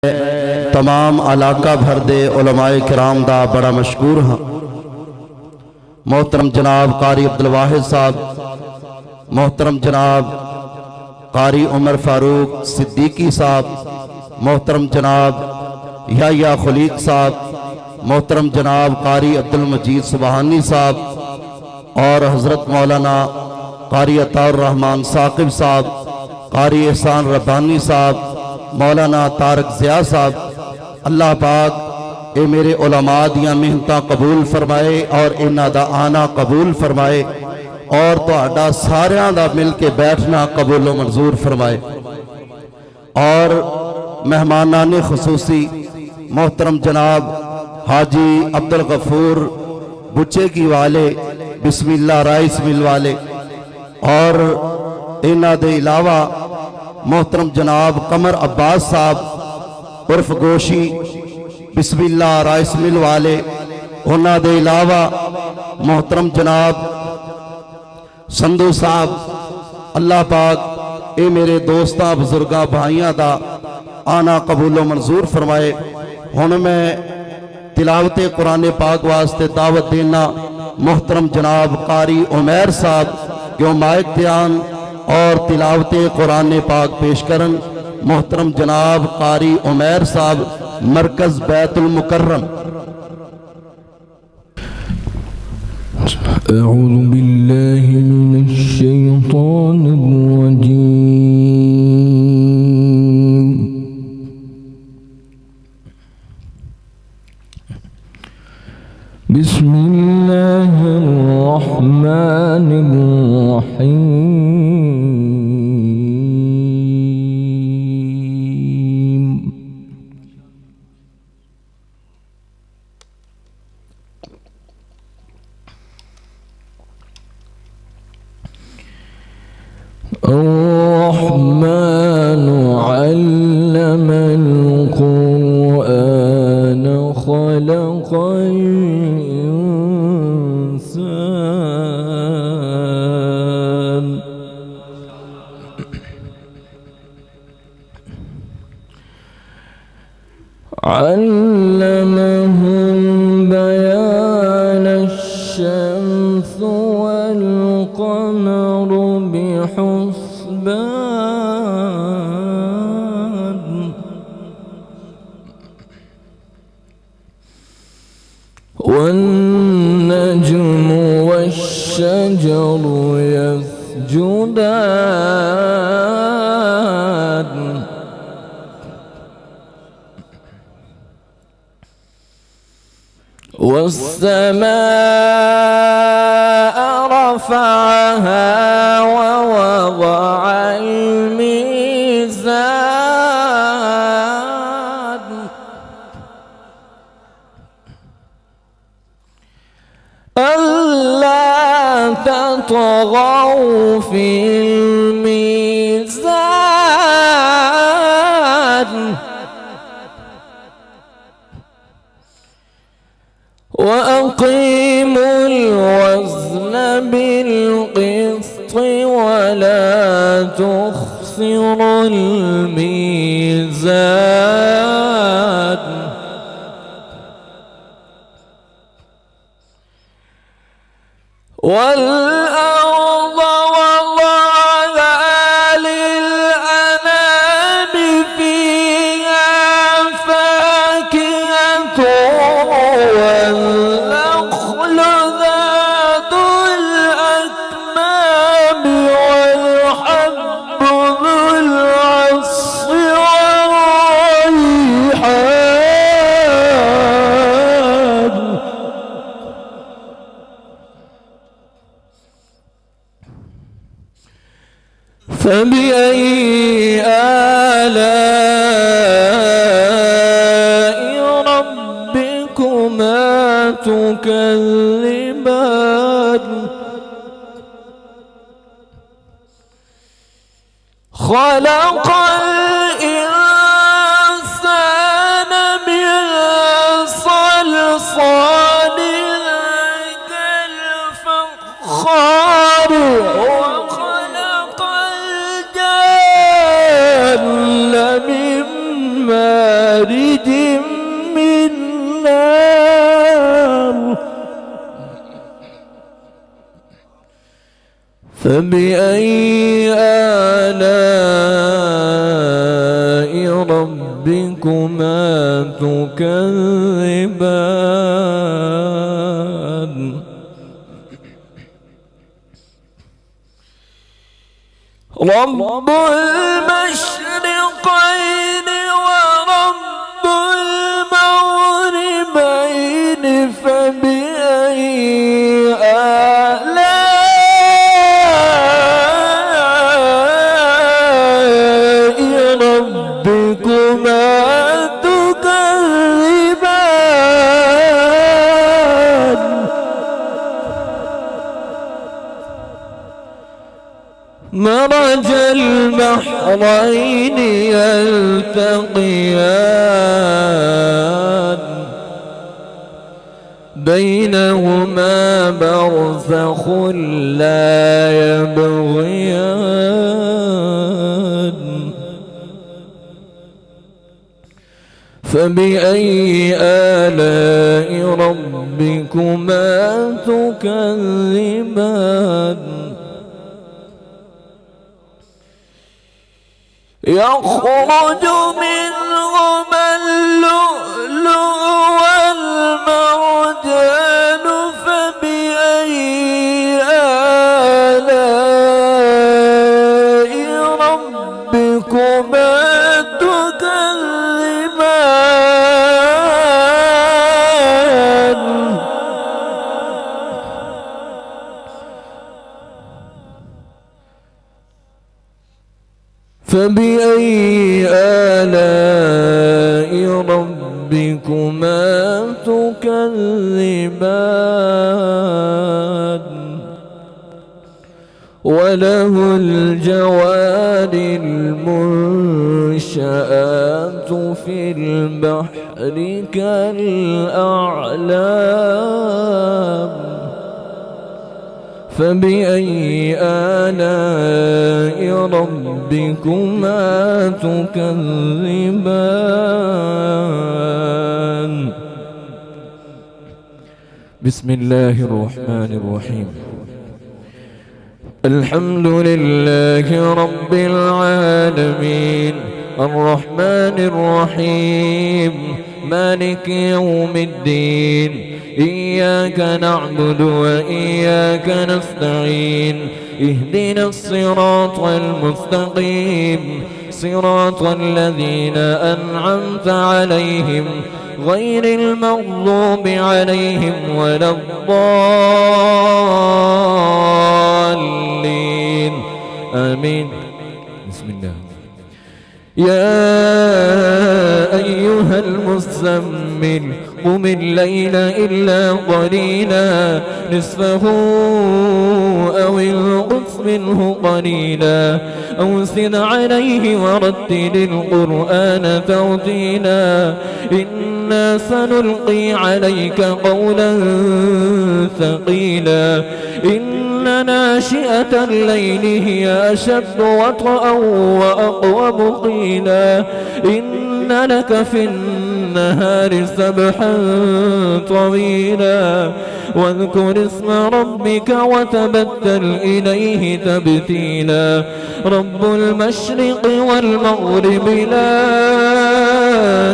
मैं तमाम इलाका भर दे उलमाए किराम दा बड़ा मशकूर हाँ। मोहतरम जनाब कारी अब्दुल वाहिद साहब, मोहतरम जनाब कारी उमर फारूक सिद्दीकी साहब, मोहतरम जनाब याह्या खलीक साहब, मोहतरम जनाब कारी अब्दुल मजीद सुबहानी साहब और हज़रत मौलाना कारी अताउर रहमान साकिब साहब, कारी एहसान रब्बानी साहब, मौलाना तारक ज़िया साहब। अल्लाह पाक ये मेरे उलमा दियां मेहनतां कबूल फरमाए और इन्हां दा आना कबूल फरमाए और तुहाडा सारियां दा मिल के बैठना कबूल मंजूर फरमाए। और मेहमानाने खुसूसी मोहतरम जनाब हाजी अब्दुल गफूर बुच्चे की वाले बिस्मिल्लाह राइस मिल वाले और इन्हां दे इलावा मोहतरम जनाब कमर अब्बास साहब उर्फ गोशी बिस्मिल्लाह राइस मिल वाले, उन्हां दे इलावा मोहतरम जनाब संधू साहब। अल्लाह पाक ये मेरे दोस्तां बुजुर्गां भाइयां दा आना कबूलो मंजूर फरमाए। हुण मैं तिलावते कुरान पाक वास्ते दावत देना मोहतरम जनाब कारी उमैर साहब क्यों माइक ध्यान और तिलावते कुरान पाक पेश करन। मोहतरम जनाब कारी उमैर साहब मरकज बैतुल मुकर्रम। अऊज़ु बिल्लाहि मिनश शैतानिर रजीम। बिस्मिल्लाहिर रहमानिर रहीम। الرحمن علم القرآن خلق الإنسان علمه بيان الشمس والقمر بحسبان والنجم والشجر يسجدان والسماء رفعها ووضع الميزان ألا تطغوا في الميزان وأقيموا الوزن بالقسط ولا تخسروا الميزان والأرض وضعها للأنام فيها فاكهة والنخل ذات الأكمام والحب ذو العصف والريحان فبأي آلاء ربكما تكذبان خلق الإنسان من صلصال كالفخار وخلق الجن من مارج من نار فبأي آلاء ربكما تكذبان رب المشرقين ورب المغربين فبأي آلاء ربكما تكذبان مرج البحرين يلتقيان بينهما برزخ لا يبغيان فبأي آلاء ربكما تكذبان يخرج منهما اللؤلؤ والمرجان فبأي آلاء ربكما تكذبان فبأي آلاء ربكما تكذبان وله الجوار المنشآت في البحر كالأعلام فبأي آلاء ربكما تكذبان بسم الله الرحمن الرحيم الحمد لله رب العالمين الرحمن الرحيم مالك يوم الدين إياك نعبد وإياك نستعين اهدنا الصراط المستقيم صراط الذين أنعمت عليهم غير المغضوب عليهم ولا الضالين آمين بسم الله يا أيها المزمل قم الليل إلا قليلا نصفه أو انقص منه قليلا أو زد عليه ورتل القرآن ترتيلا إنا سنلقي عليك قولا ثقيلا إن ناشئة الليل هي أشد وطئا وأقوم قيلا إن لك في النهار سبحا طويلا واذكر اسم ربك وتبتل إليه تبتيلا رب المشرق والمغرب لا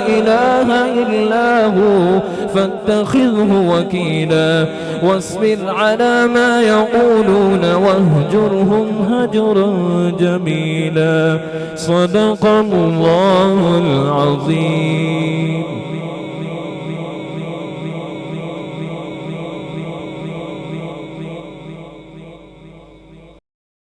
إله إلا هو فاتخذه وكيلا واصبر على ما يقولون واهجرهم هجرا جميلا صدق الله العظيم.